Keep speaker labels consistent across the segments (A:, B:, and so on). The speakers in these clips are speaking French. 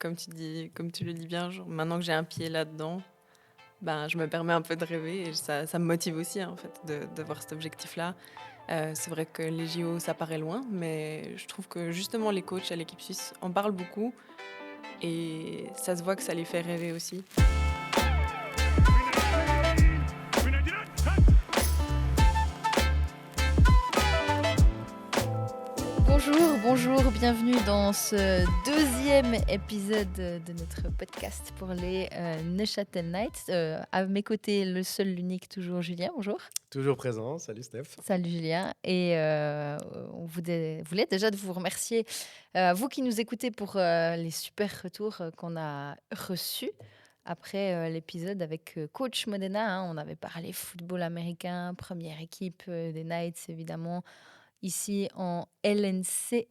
A: comme tu le dis bien, genre, maintenant que j'ai un pied là-dedans, ben, je me permets un peu de rêver et ça me motive aussi, hein, en fait, de voir cet objectif-là. C'est vrai que les JO, ça paraît loin, mais je trouve que justement les coachs à l'équipe suisse en parlent beaucoup et ça se voit que ça les fait rêver aussi.
B: Bonjour, bienvenue dans ce deuxième épisode de notre podcast pour les Neuchâtel Knights. À mes côtés, le seul, l'unique, toujours Julien, bonjour.
C: Toujours présent, salut Steph.
B: Salut Julien, et on voulait déjà de vous remercier, vous qui nous écoutez pour les super retours qu'on a reçus après l'épisode avec Coach Modena, hein. On avait parlé football américain, première équipe des Knights évidemment, ici en LNC,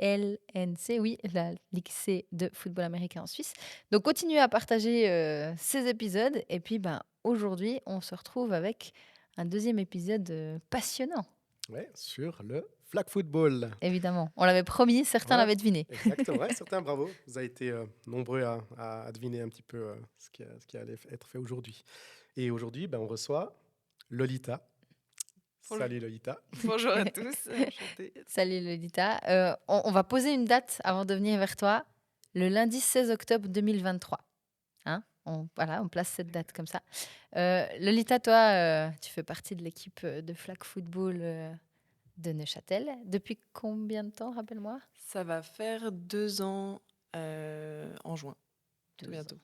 B: oui, la Ligue C de football américain en Suisse. Donc continuez à partager ces épisodes, et puis aujourd'hui on se retrouve avec un deuxième épisode passionnant.
C: Ouais, sur le flag football.
B: Évidemment, on l'avait promis, certains
C: Voilà,
B: l'avaient deviné.
C: exactement. Ouais, certains, bravo. Vous avez été nombreux à deviner un petit peu ce qui allait être fait aujourd'hui. Et aujourd'hui, on reçoit Lolita.
A: Bonjour.
C: Salut Lolita.
A: Bonjour à tous, enchantée.
B: Salut Lolita. On va poser une date avant de venir vers toi, le lundi 16 octobre 2023. Hein, on place cette date comme ça. Lolita, toi, tu fais partie de l'équipe de flag football de Neuchâtel. Depuis combien de temps, rappelle-moi?
A: Ça va faire 2 ans en juin, tout bientôt.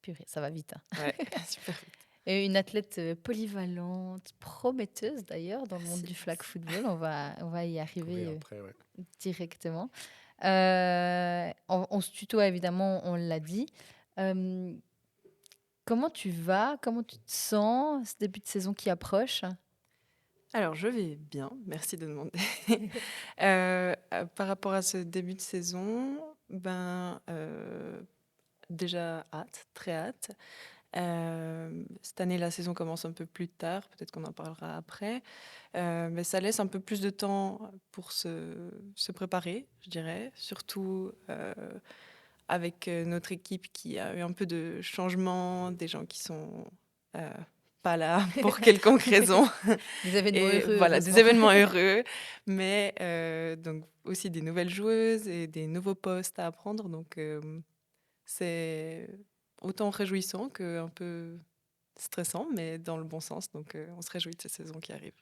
B: Purée, ça va vite. Hein.
A: Ouais, super.
B: Et une athlète polyvalente, prometteuse d'ailleurs dans le monde
A: Merci.
B: du flag football. On va y arriver
C: Après, ouais.
B: directement. On se tutoie évidemment, on l'a dit. Comment tu vas? Comment tu te sens ce début de saison qui approche?
A: Alors, je vais bien, merci de demander. Par rapport à ce début de saison, déjà hâte, très hâte. Cette année, la saison commence un peu plus tard, peut-être qu'on en parlera après. Mais ça laisse un peu plus de temps pour se préparer, je dirais. Surtout avec notre équipe qui a eu un peu de changement, des gens qui sont pas là pour quelconque raison.
B: Des événements
A: Et
B: heureux.
A: voilà, des
B: heureusement.
A: événements heureux, mais donc aussi des nouvelles joueuses et des nouveaux postes à apprendre. Donc c'est autant réjouissant qu'un peu stressant, mais dans le bon sens. Donc on se réjouit de cette saison qui arrive.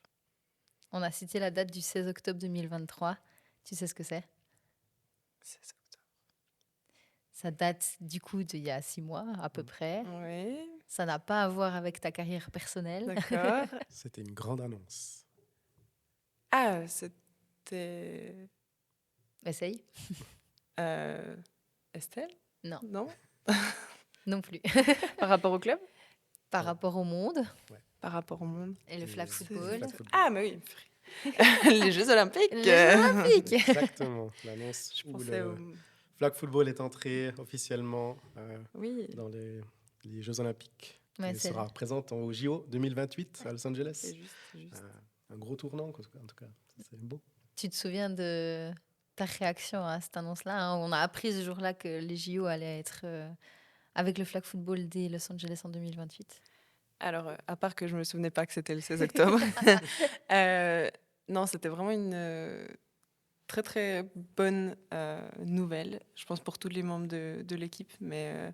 B: On a cité la date du 16 octobre 2023. Tu sais ce que c'est?
A: C'est ça.
B: Ça date du coup d'il y a 6 mois à peu près.
A: Oui,
B: Ça n'a pas à voir avec ta carrière personnelle.
A: d'accord.
C: C'était une grande annonce.
A: Ah, c'était
B: Essaye.
A: Estelle?
B: Non,
A: Non?
B: non plus.
A: Par rapport au club?
B: Par rapport au monde
A: Par rapport au monde?
B: et le flag
C: Et
B: football.
C: flag football.
A: Ah, mais oui. Les Jeux Olympiques.
B: Les Jeux Olympiques.
C: Exactement. L'annonce
A: Je
C: où
A: pensais
C: le
A: au...
C: flag football est entré officiellement
A: Oui.
C: dans les Jeux Olympiques.
B: Ouais,
C: Elle
B: c'est
C: sera présente au JO 2028 à Los
A: C'est
C: Angeles.
A: juste.
C: Un gros tournant, quoi, en tout cas. C'est beau.
B: Tu te souviens de ta réaction à cette annonce-là, hein? On a appris ce jour-là que les JO allaient être avec le flag football dès Los Angeles en 2028.
A: Alors, à part que je me souvenais pas que c'était le 16 octobre, non, c'était vraiment une très très bonne nouvelle, je pense pour tous les membres de l'équipe, mais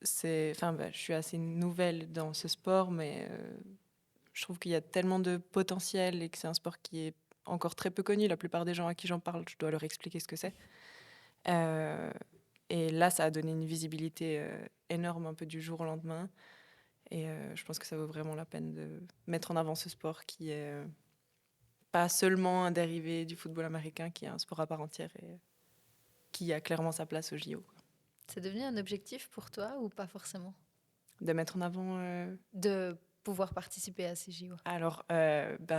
A: je suis assez nouvelle dans ce sport, mais je trouve qu'il y a tellement de potentiel et que c'est un sport qui est encore très peu connu. La plupart des gens à qui j'en parle, je dois leur expliquer ce que c'est. Et là, ça a donné une visibilité énorme un peu du jour au lendemain. Et je pense que ça vaut vraiment la peine de mettre en avant ce sport qui est pas seulement un dérivé du football américain, qui est un sport à part entière et qui a clairement sa place au JO.
B: C'est devenu un objectif pour toi ou pas forcément?
A: De mettre en avant...
B: De pouvoir participer à ces JO.
A: Alors,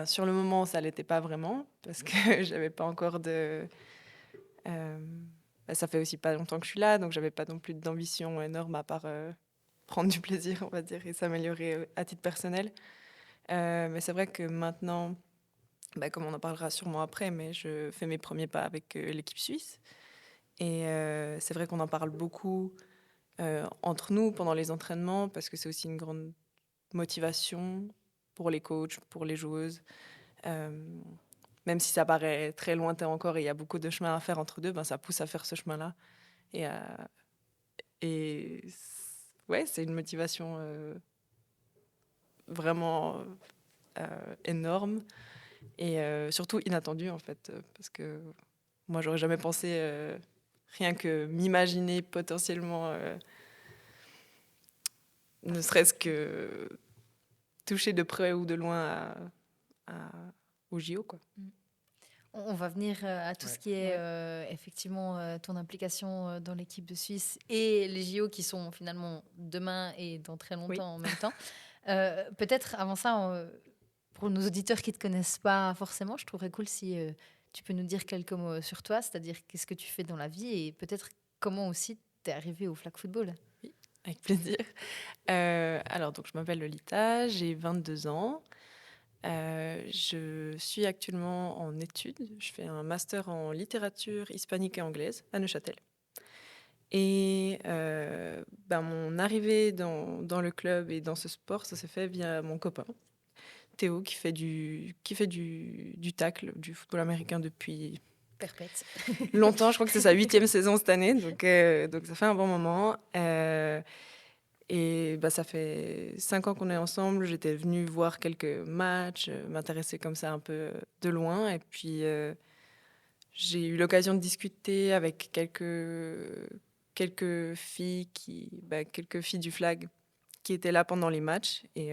A: sur le moment, ça l'était pas vraiment, parce que j'avais pas encore de... ça fait aussi pas longtemps que je suis là, donc j'avais pas non plus d'ambition énorme à part prendre du plaisir, on va dire, et s'améliorer à titre personnel. Mais c'est vrai que maintenant, comme on en parlera sûrement après, mais je fais mes premiers pas avec l'équipe suisse. Et c'est vrai qu'on en parle beaucoup entre nous pendant les entraînements parce que c'est aussi une grande motivation pour les coachs, pour les joueuses. Euh, Même si ça paraît très lointain encore et il y a beaucoup de chemin à faire entre deux, ben ça pousse à faire ce chemin-là. Et, ouais, c'est une motivation vraiment énorme et surtout inattendue en fait, parce que moi j'aurais jamais pensé rien que m'imaginer potentiellement, ne serait-ce que toucher de près ou de loin au JO quoi.
B: On va venir à tout ce
C: Ouais.
B: qui est
A: Ouais.
B: effectivement ton implication dans l'équipe de Suisse et les JO qui sont finalement demain et dans très
A: Oui.
B: longtemps en même temps. Peut-être avant ça, pour nos auditeurs qui ne te connaissent pas forcément, je trouverais cool si tu peux nous dire quelques mots sur toi, c'est-à-dire qu'est-ce que tu fais dans la vie et peut-être comment aussi tu es arrivé au flag football.
A: Oui, avec plaisir. Alors donc je m'appelle Lolita, j'ai 22 ans. Je suis actuellement en études. Je fais un master en littérature hispanique et anglaise à Neuchâtel. Et ben, mon arrivée dans le club et dans ce sport, ça s'est fait via mon copain, Théo, qui fait du tacle, du football américain depuis
B: Perpète.
A: longtemps. Je crois que c'est sa 8e saison cette année, donc ça fait un bon moment. Et bah, ça fait 5 ans qu'on est ensemble. J'étais venue voir quelques matchs, m'intéresser comme ça un peu de loin. Et puis, j'ai eu l'occasion de discuter avec quelques filles quelques filles du flag qui étaient là pendant les matchs. Et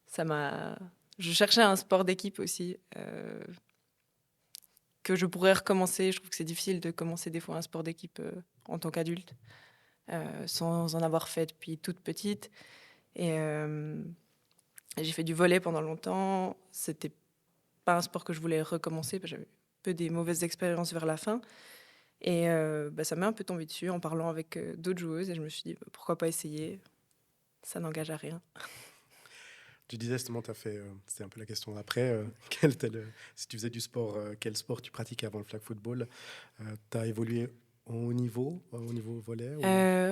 A: ça m'a. Je cherchais un sport d'équipe aussi que je pourrais recommencer. Je trouve que c'est difficile de commencer des fois un sport d'équipe en tant qu'adulte sans en avoir fait depuis toute petite. Et j'ai fait du volley pendant longtemps. C'était pas un sport que je voulais recommencer parce que j'avais un peu des mauvaises expériences vers la fin. Et bah, ça m'est un peu tombé dessus en parlant avec d'autres joueuses et je me suis dit bah, pourquoi pas essayer, ça n'engage à rien.
C: Tu disais justement, c'était un peu la question après, quel était si tu faisais du sport, quel sport tu pratiquais avant le flag football? Tu as évolué au niveau volley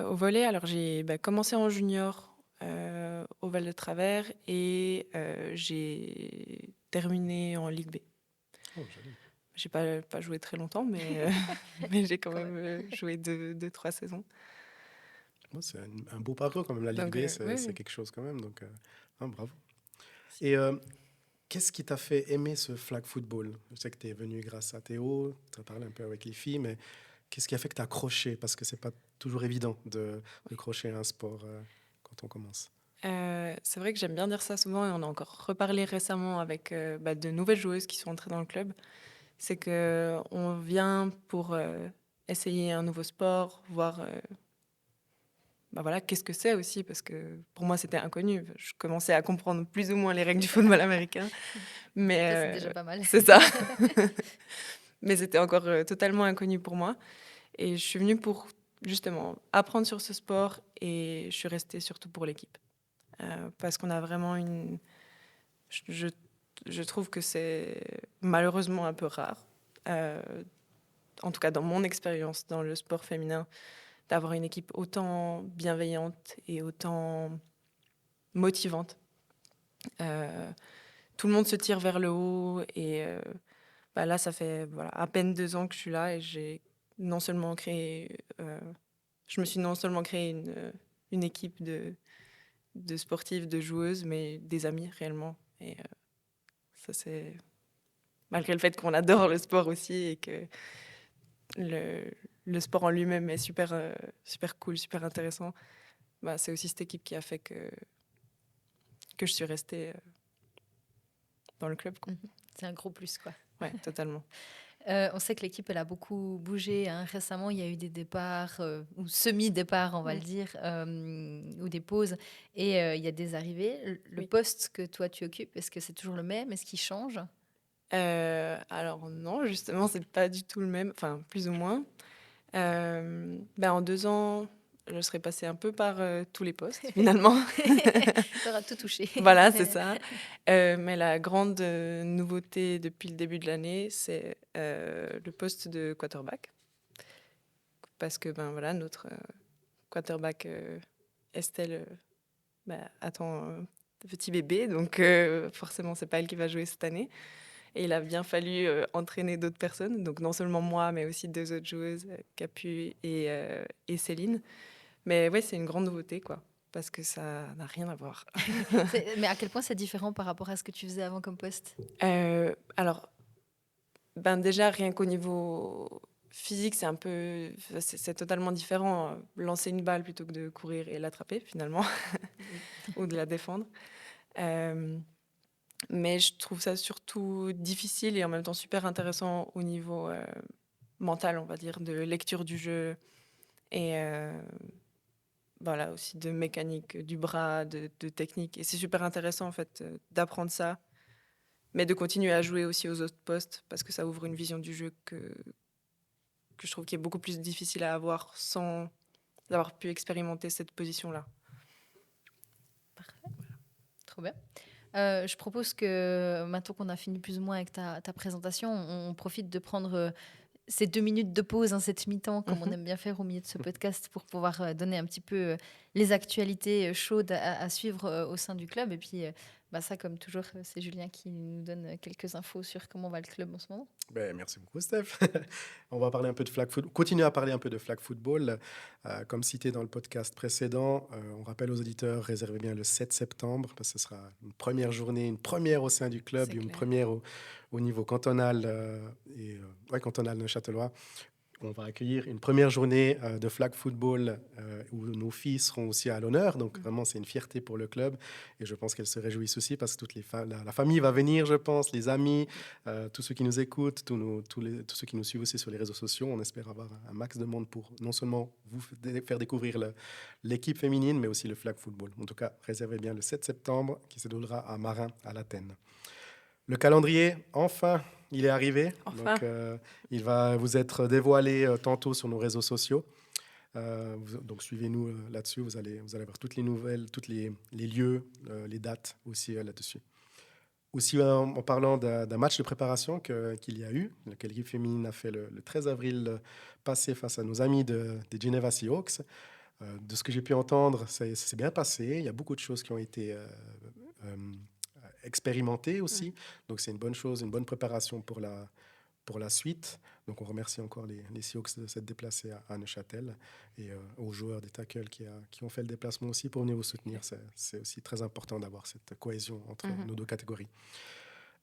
A: Au volley, alors j'ai commencé en junior au Val de Travers et j'ai terminé en Ligue B.
C: Oh, joli.
A: J'ai pas joué très longtemps, mais, mais j'ai quand
B: Quand
A: même joué deux, trois saisons.
C: Moi, c'est un beau parcours quand même, la Ligue
A: Donc,
C: B,
A: oui,
C: c'est
A: oui.
C: quelque chose quand même. Donc, bravo. Et qu'est-ce qui t'a fait aimer ce flag football? Je sais que tu es venu grâce à Théo, tu as parlé un peu avec les filles, mais qu'est-ce qui a fait que tu as accroché? Parce que c'est pas toujours évident de crocher un sport quand on commence.
A: C'est vrai que j'aime bien dire ça souvent et on a encore reparlé récemment avec de nouvelles joueuses qui sont entrées dans le club. C'est que on vient pour essayer un nouveau sport, voir voilà, qu'est-ce que c'est aussi, parce que pour moi c'était inconnu. Je commençais à comprendre plus ou moins les règles du football américain,
B: Ça, c'est
A: mais
B: déjà pas mal.
A: c'est ça. Mais c'était encore totalement inconnu pour moi. Et je suis venue pour justement apprendre sur ce sport et je suis restée surtout pour l'équipe. Parce qu'on a vraiment Je, je- je trouve que c'est malheureusement un peu rare, euh, en tout cas dans mon expérience dans le sport féminin, d'avoir une équipe autant bienveillante et autant motivante. Euh, Tout le monde se tire vers le haut et là, ça fait à peine 2 ans que je suis là et non seulement créé, je me suis non seulement créé une équipe de sportives, de joueuses, mais des amis réellement. Et ça, c'est malgré le fait qu'on adore le sport aussi et que le, le sport en lui-même est super, super cool, super intéressant, c'est aussi cette équipe qui a fait que je suis restée dans le club, quoi.
B: C'est un gros plus, quoi.
A: Ouais, totalement.
B: On sait que l'équipe, elle a beaucoup bougé, hein. Récemment, il y a eu des départs, ou semi-départs, on va le
A: Mm.
B: dire, ou des pauses. Et il y a des arrivées. Le
A: Oui.
B: poste que toi, tu occupes, est-ce que c'est toujours le même? Est-ce qu'il change?
A: Alors non, justement, c'est pas du tout le même, enfin plus ou moins. En 2 ans, je serais passée un peu par tous les postes, finalement.
B: Tu auras tout touché.
A: Voilà, c'est ça. Mais la grande nouveauté depuis le début de l'année, c'est le poste de quarterback. parce que voilà, notre quarterback Estelle attend un petit bébé, donc forcément, c'est pas elle qui va jouer cette année. Et il a bien fallu entraîner d'autres personnes, donc non seulement moi, mais aussi 2 autres joueuses, Capu et Céline. Mais ouais, c'est une grande nouveauté, quoi, parce que ça n'a rien à voir.
B: Mais à quel point c'est différent par rapport à ce que tu faisais avant comme poste?
A: Alors, déjà, rien qu'au niveau physique, c'est totalement différent. Lancer une balle plutôt que de courir et l'attraper, finalement, ou de la défendre. Euh, mais je trouve ça surtout difficile et en même temps super intéressant au niveau mental, on va dire, de lecture du jeu et voilà, aussi de mécanique du bras, de technique. Et c'est super intéressant, en fait, d'apprendre ça, mais de continuer à jouer aussi aux autres postes parce que ça ouvre une vision du jeu que je trouve qui est beaucoup plus difficile à avoir sans avoir pu expérimenter cette position-là.
B: Trop bien. Je propose que maintenant qu'on a fini plus ou moins avec ta présentation, on profite de prendre ces 2 minutes de pause, cette mi-temps, comme on aime bien faire au milieu de ce podcast, pour pouvoir donner un petit peu les actualités chaudes à suivre au sein du club. Et puis, ça, comme toujours, c'est Julien qui nous donne quelques infos sur comment va le club en ce moment.
C: Merci beaucoup, Steph. On va parler un peu de flag football, continuer à parler un peu de flag football. Comme cité dans le podcast précédent, on rappelle aux auditeurs, réservez bien le 7 septembre, parce que ce sera une première journée, une première au sein du club,
A: C'est
C: une
A: clair.
C: première au niveau cantonal, cantonal neuchâtelois. On va accueillir une première journée de flag football où nos filles seront aussi à l'honneur. Donc, vraiment, c'est une fierté pour le club. Et je pense qu'elles se réjouissent aussi parce que la famille va venir, je pense, les amis, tous ceux qui nous écoutent, tous ceux qui nous suivent aussi sur les réseaux sociaux. On espère avoir un max de monde pour non seulement vous faire découvrir l'équipe féminine, mais aussi le flag football. En tout cas, réservez bien le 7 septembre qui se déroulera à Marin, à l'Athènes. Le calendrier, enfin, il est arrivé.
A: Enfin.
C: Donc, il va vous être dévoilé tantôt sur nos réseaux sociaux. Donc, suivez-nous là-dessus. Vous allez avoir toutes les nouvelles, tous les lieux, les dates aussi là-dessus. Aussi, en parlant d'un match de préparation qu'il y a eu, que l'équipe féminine a fait le 13 avril passé face à nos amis des Geneva Seahawks. De ce que j'ai pu entendre, ça s'est bien passé. Il y a beaucoup de choses qui ont été expérimenté aussi. Donc, c'est une bonne chose, une bonne préparation pour la suite. Donc, on remercie encore les Seahawks de s'être déplacés à Neuchâtel et aux joueurs des tackles qui ont fait le déplacement aussi pour venir vous soutenir. C'est aussi très important d'avoir cette cohésion entre nos deux catégories.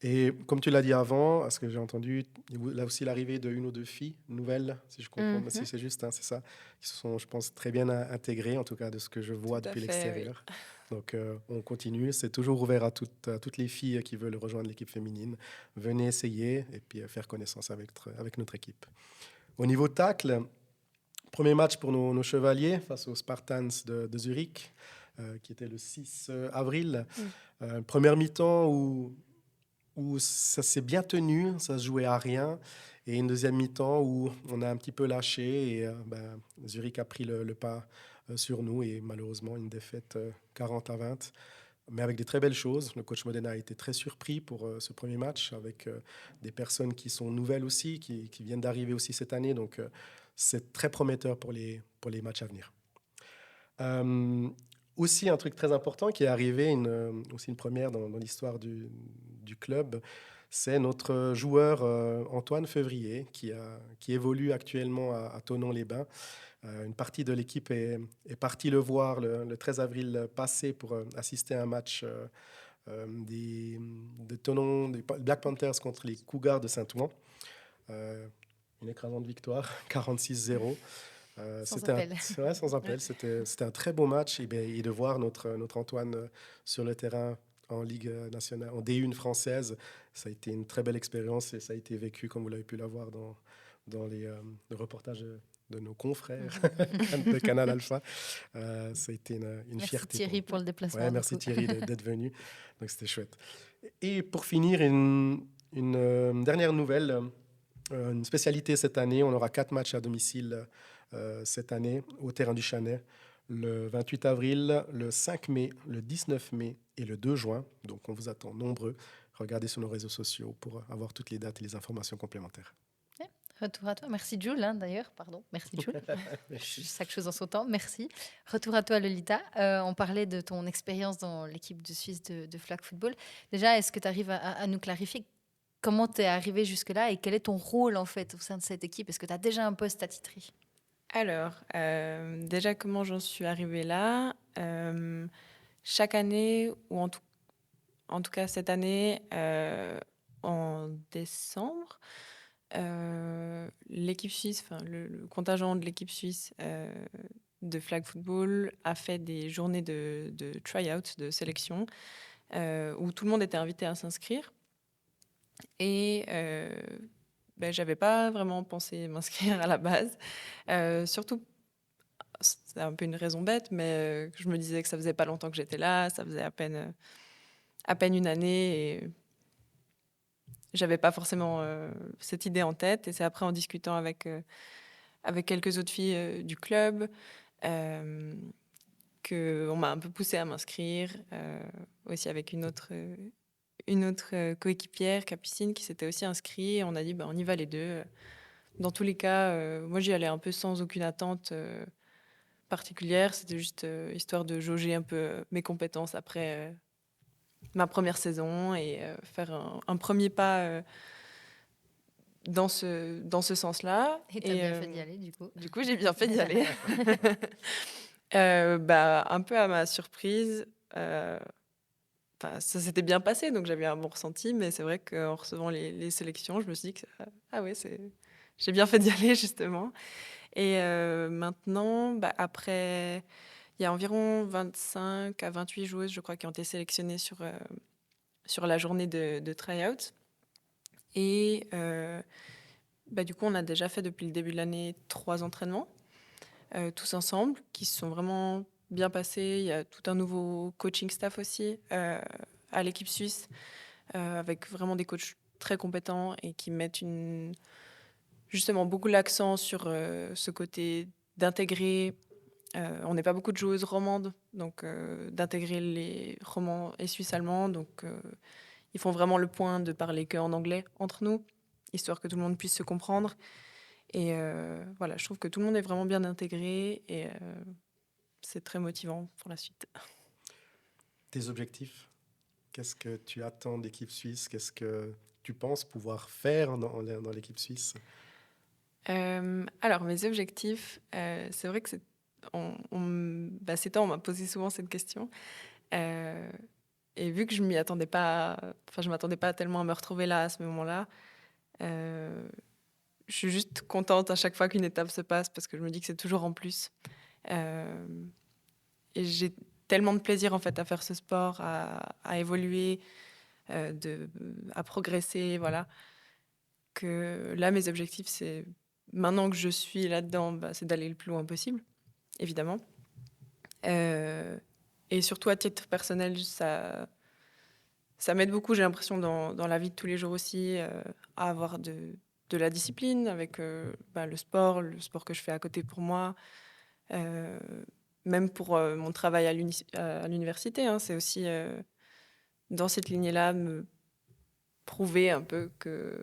C: Et comme tu l'as dit avant, à ce que j'ai entendu, là aussi l'arrivée de une ou deux filles nouvelles, si je comprends, si c'est juste, c'est ça, qui se sont, je pense, très bien intégrées, en tout cas de ce que je vois depuis l'extérieur. Oui. Donc on continue, c'est toujours ouvert à toutes les filles qui veulent rejoindre l'équipe féminine. Venez essayer et puis faire connaissance avec notre équipe. Au niveau tacle, premier match pour nos chevaliers face aux Spartans de Zurich, qui était le 6 avril. Première mi-temps où ça s'est bien tenu, ça se jouait à rien. Et une deuxième mi-temps où on a un petit peu lâché et Zurich a pris le pas sur nous et malheureusement une défaite 40-20. Mais avec des très belles choses. Le coach Modena a été très surpris pour ce premier match avec des personnes qui sont nouvelles aussi, qui viennent d'arriver aussi cette année. Donc c'est très prometteur pour les matchs à venir. Aussi, un truc très important qui est arrivé, aussi une première dans l'histoire du club, c'est notre joueur Antoine Février qui évolue actuellement à Thonon-les-Bains. Une partie de l'équipe est partie le voir le 13 avril passé pour assister à un match de Thonon, des Black Panthers contre les Cougars de Saint-Ouen. Une écrasante victoire, 46-0.
B: Sans appel.
C: Sans appel. C'était un très beau match et de voir notre Antoine sur le terrain en Ligue nationale, en D1 française, ça a été une très belle expérience et ça a été vécu comme vous l'avez pu l'avoir dans les reportages de nos confrères de Canal Alpha. Ça a été une fierté.
B: Merci Thierry pour le déplacement.
C: Ouais, merci Thierry d'être venu. Donc c'était chouette. Et pour finir, une dernière nouvelle. Une spécialité cette année, on aura 4 matchs à domicile cette année au terrain du Chanet, le 28 avril, le 5 mai, le 19 mai et le 2 juin. Donc on vous attend nombreux. Regardez sur nos réseaux sociaux pour avoir toutes les dates et les informations complémentaires.
B: Retour à toi. Merci Jules, d'ailleurs. Pardon, merci Jules.
C: Merci.
B: Chaque chose en son temps, merci. Retour à toi Lolita. On parlait de ton expérience dans l'équipe de Suisse de flag football. Déjà, est-ce que tu arrives à nous clarifier comment tu es arrivé jusque-là et quel est ton rôle en fait au sein de cette équipe? Est-ce que tu as déjà un poste attitré?
A: Alors, déjà, comment j'en suis arrivée là? Chaque année, ou en tout cas cette année, en décembre, l'équipe suisse, enfin le contingent de l'équipe suisse de flag football a fait des journées de try-out, de sélection, où tout le monde était invité à s'inscrire. Et j'avais pas vraiment pensé m'inscrire à la base. Surtout, c'est un peu une raison bête, mais je me disais que ça faisait pas longtemps que j'étais là, ça faisait à peine une année, et j'avais pas forcément cette idée en tête. Et c'est après, en discutant avec quelques autres filles du club, qu'on m'a un peu poussée à m'inscrire, aussi avec une autre coéquipière, Capucine, qui s'était aussi inscrite. Et on a dit, on y va les deux. Dans tous les cas, moi, j'y allais un peu sans aucune attente particulière. C'était juste histoire de jauger un peu mes compétences après ma première saison, et faire un premier pas dans ce sens-là.
B: Et tu as bien fait d'y aller du coup.
A: Du coup, j'ai bien fait d'y aller. Un peu à ma surprise, ça s'était bien passé, donc j'avais un bon ressenti, mais c'est vrai qu'en recevant les sélections, je me suis dit que ah ouais, j'ai bien fait d'y aller, justement. Et maintenant, après, il y a environ 25 à 28 joueuses, je crois, qui ont été sélectionnées sur la journée de try-out. Et du coup, on a déjà fait depuis le début de l'année 3 entraînements, tous ensemble, qui se sont vraiment bien passés. Il y a tout un nouveau coaching staff aussi à l'équipe suisse, avec vraiment des coachs très compétents et qui mettent justement beaucoup l'accent sur ce côté d'intégrer. On n'est pas beaucoup de joueuses romandes, donc d'intégrer les romans et suisses allemands. Donc ils font vraiment le point de parler qu'en anglais entre nous, histoire que tout le monde puisse se comprendre. Et voilà, je trouve que tout le monde est vraiment bien intégré, et c'est très motivant pour la suite.
C: Tes objectifs, qu'est-ce que tu attends d'équipe suisse? Qu'est-ce que tu penses pouvoir faire dans l'équipe suisse?
A: Alors, mes objectifs, c'est vrai que ces temps, on m'a posé souvent cette question. Et vu que je m'attendais pas tellement à me retrouver là, à ce moment-là, je suis juste contente à chaque fois qu'une étape se passe, parce que je me dis que c'est toujours en plus. Euh, et j'ai tellement de plaisir, en fait, à faire ce sport, à évoluer, à progresser, voilà, que là, mes objectifs, c'est, maintenant que je suis là-dedans, c'est d'aller le plus loin possible, évidemment. Et surtout, à titre personnel, ça m'aide beaucoup, j'ai l'impression, dans la vie de tous les jours aussi, à avoir de la discipline avec le sport que je fais à côté pour moi, euh, même pour mon travail à l'université, hein. C'est aussi dans cette lignée-là, me prouver un peu que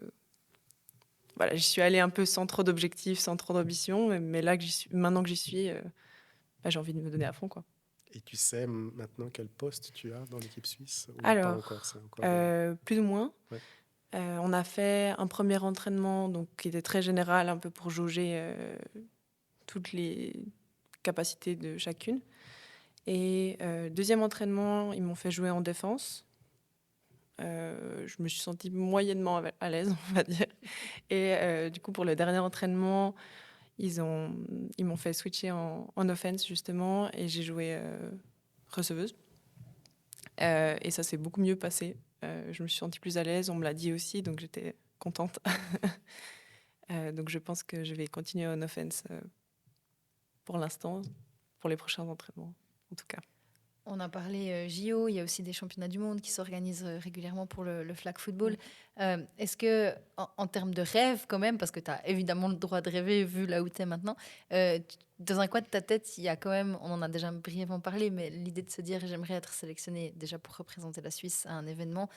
A: voilà, j'y suis allée un peu sans trop d'objectifs, sans trop d'ambition, mais là, maintenant que j'y suis, j'ai envie de me donner à fond, quoi.
C: Et tu sais maintenant quel poste tu as dans l'équipe suisse ou pas encore?
A: Alors,
C: C'est encore
A: plus ou moins.
C: ouais.
A: On a fait un premier entraînement, donc, qui était très général, un peu pour jauger toutes les capacités de chacune. Et deuxième entraînement, ils m'ont fait jouer en défense. Je me suis sentie moyennement à l'aise, on va dire. Et du coup, pour le dernier entraînement, ils m'ont fait switcher en offense, justement, et j'ai joué receveuse. Et ça s'est beaucoup mieux passé. Je me suis sentie plus à l'aise, on me l'a dit aussi, donc j'étais contente. Donc je pense que je vais continuer en offense pour l'instant, pour les prochains entraînements, en tout cas.
B: On a parlé JO, il y a aussi des championnats du monde qui s'organisent régulièrement pour le flag football. Est-ce que, en termes de rêve quand même, parce que tu as évidemment le droit de rêver vu là où tu es maintenant, dans un coin de ta tête, il y a quand même, on en a déjà brièvement parlé, mais l'idée de se dire j'aimerais être sélectionnée déjà pour représenter la Suisse à un événement,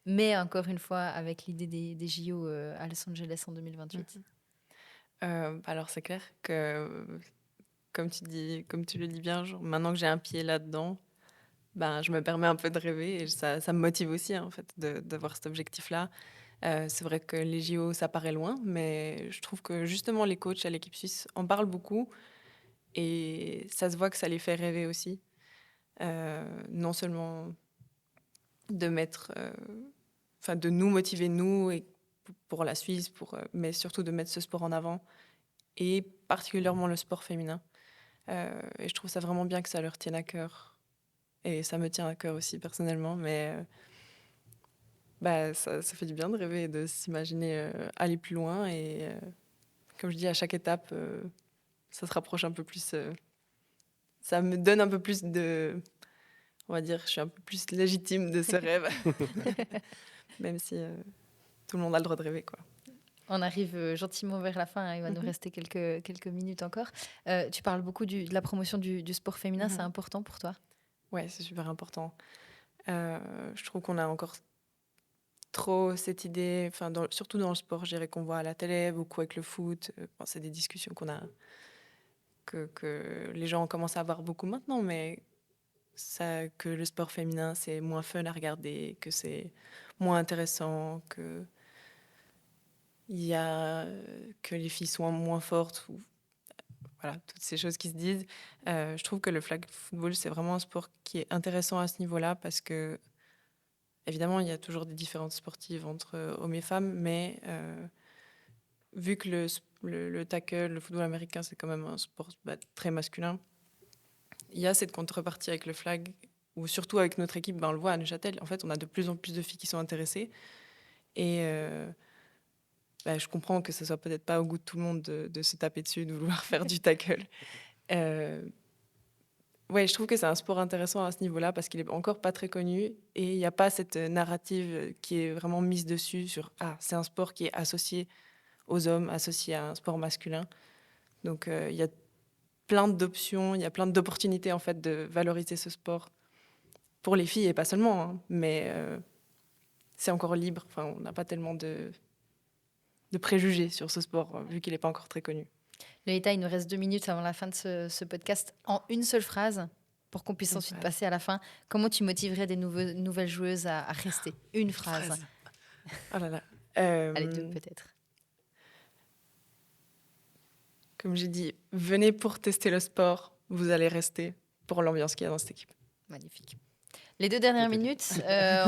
B: mais encore une fois avec l'idée des JO à Los Angeles en 2028.
A: Alors c'est clair que, comme tu le dis bien, genre, maintenant que j'ai un pied là-dedans, ben, je me permets un peu de rêver et ça me motive aussi, hein, en fait, d'avoir cet objectif-là. C'est vrai que les JO, ça paraît loin, mais je trouve que justement les coachs à l'équipe suisse en parlent beaucoup et ça se voit que ça les fait rêver aussi. Non seulement de mettre, enfin de nous motiver nous et pour la Suisse, mais surtout de mettre ce sport en avant et particulièrement le sport féminin. Et je trouve ça vraiment bien que ça leur tienne à cœur et ça me tient à cœur aussi personnellement, mais bah, ça fait du bien de rêver et de s'imaginer aller plus loin et comme je dis, à chaque étape, ça se rapproche un peu plus, ça me donne un peu plus de, on va dire, je suis un peu plus légitime de ce rêve, même si tout le monde a le droit de rêver, quoi.
B: On arrive gentiment vers la fin, hein, il va nous
A: Mhm.
B: rester quelques minutes encore. Tu parles beaucoup de la promotion du sport féminin, c'est
A: Mhm.
B: important pour toi?
A: Ouais, c'est super important. Je trouve qu'on a encore trop cette idée, enfin, surtout dans le sport, je dirais qu'on voit à la télé, beaucoup avec le foot. Bon, c'est des discussions que les gens commencent à avoir beaucoup maintenant, mais que le sport féminin, c'est moins fun à regarder, que c'est moins intéressant, que les filles sont moins fortes, ou voilà, toutes ces choses qui se disent. Je trouve que le flag football, c'est vraiment un sport qui est intéressant à ce niveau-là parce que, évidemment, il y a toujours des différences sportives entre hommes et femmes, mais vu que le tackle, le football américain, c'est quand même un sport très masculin, il y a cette contrepartie avec le flag, ou surtout avec notre équipe, on le voit à Neuchâtel, en fait, on a de plus en plus de filles qui sont intéressées. Et je comprends que ce soit peut-être pas au goût de tout le monde de se taper dessus, de vouloir faire du tackle. Euh, ouais, je trouve que c'est un sport intéressant à ce niveau-là parce qu'il est encore pas très connu et il n'y a pas cette narrative qui est vraiment mise dessus sur c'est un sport qui est associé aux hommes, associé à un sport masculin. Donc il y a plein d'options, il y a plein d'opportunités en fait de valoriser ce sport pour les filles et pas seulement, hein, mais c'est encore libre. Enfin, on n'a pas tellement de préjugés sur ce sport vu qu'il n'est pas encore très connu.
B: Lolita, il nous reste 2 minutes avant la fin de ce podcast. En une seule phrase, pour qu'on puisse
A: Une
B: ensuite
A: phrase.
B: passer à la fin, comment tu motiverais des nouvelles joueuses à rester? Une phrase.
A: Oh là là.
B: Allez, deux peut-être.
A: Comme j'ai dit, venez pour tester le sport, vous allez rester pour l'ambiance qu'il y a dans cette équipe.
B: Magnifique. Les 2 dernières
C: Tout est dit.
B: minutes,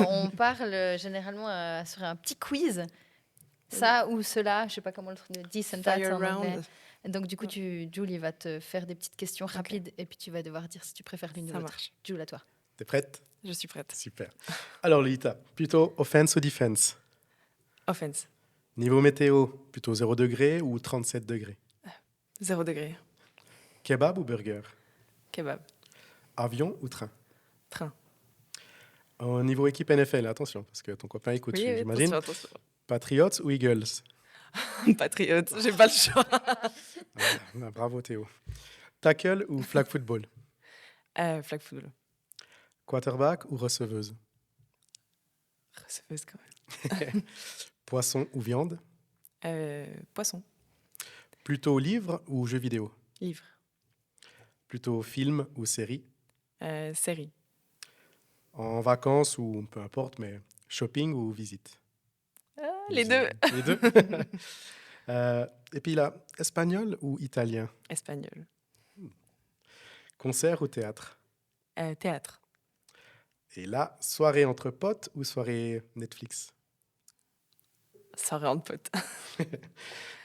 B: on parle généralement sur un petit quiz. Ça ou cela, je sais pas comment le dit,
A: Fire
B: en anglais.
A: round,
B: Donc du coup,
A: ouais.
B: Julie va te faire des petites questions
A: Ok,
B: rapides et puis tu vas devoir dire si tu préfères l'une ou
A: ça
B: l'autre.
A: marche.
B: Julie, à toi.
C: T'es prête?
A: Je suis prête.
C: Super. Alors, Lita, plutôt offense ou defense?
A: Offense,
C: Niveau météo, plutôt 0 degré ou 37 degrés?
A: 0 degré.
C: Kebab ou burger?
A: Kebab,
C: Avion ou train?
A: train.
C: Au niveau équipe NFL, attention, parce que ton copain écoute,
A: Oui, oui,
C: j'imagine.
A: attention.
C: Patriots ou Eagles?
A: Patriote, j'ai pas le choix.
C: Bravo Théo. Tackle ou flag football?
A: Flag football.
C: Quarterback ou receveuse?
A: Receveuse quand même.
C: Poisson ou viande?
A: Poisson,
C: Plutôt livre ou jeu vidéo?
A: livre,
C: Plutôt film ou série?
A: série.
C: En vacances ou peu importe, mais shopping ou visite?
A: Les deux.
C: Les deux. Et puis là, espagnol ou italien?
A: Espagnol.
C: Concert ou théâtre?
A: Théâtre.
C: Et là, soirée entre potes ou soirée Netflix?
A: Soirée entre potes.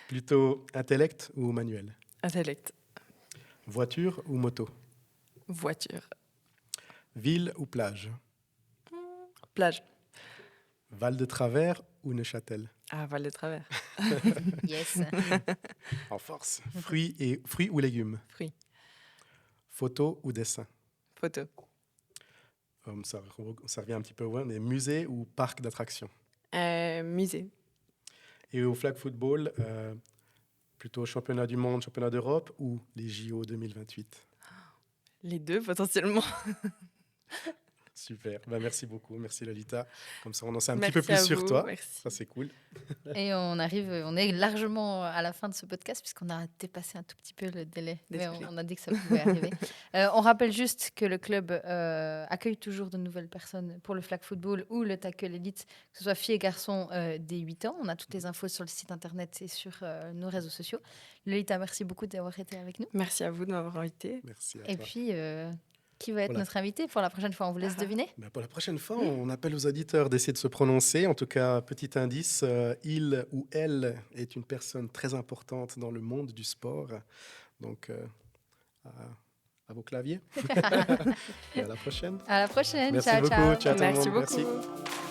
C: Plutôt intellect ou manuel?
A: Intellect.
C: Voiture ou moto?
A: Voiture.
C: Ville ou plage?
A: Plage.
C: Val de Travers ou Neuchâtel?
A: Val de Travers.
B: Yes.
C: En force. Fruits ou légumes?
A: Fruits.
C: Photo ou dessin?
A: Photo.
C: Ça revient un petit peu loin, mais musée ou parc d'attractions?
A: Musée.
C: Et au flag football, plutôt championnat du monde, championnat d'Europe ou les JO 2028?
A: Les deux potentiellement.
C: Super. Ben, merci beaucoup. Merci Lolita. Comme ça, on en sait un petit peu
A: Merci
C: plus
A: à
C: sur
A: vous,
C: toi.
A: merci.
C: Ça, c'est cool.
B: Et on est largement à la fin de ce podcast puisqu'on a dépassé un tout petit peu le délai. Mais
A: Désolée.
B: on a dit que ça pouvait arriver. On rappelle juste que le club accueille toujours de nouvelles personnes pour le flag football ou le tackle élite, que ce soit filles et garçons dès 8 ans. On a toutes les infos sur le site internet et sur nos réseaux sociaux. Lolita, merci beaucoup d'avoir été avec nous.
A: Merci à vous de m'avoir invité.
C: Merci à
B: Et
C: toi.
B: puis, qui va être
C: Voilà.
B: notre invité pour la prochaine fois? On vous laisse
A: Ah.
B: deviner.
C: Ben, pour la prochaine fois, on appelle aux auditeurs d'essayer de se prononcer. En tout cas, petit indice, il ou elle est une personne très importante dans le monde du sport. Donc, à vos claviers. Et à la prochaine.
B: À la prochaine.
C: Merci
B: Ciao,
C: beaucoup.
B: ciao.
C: Ciao tout le
A: Merci
C: monde.
A: beaucoup.
C: Merci.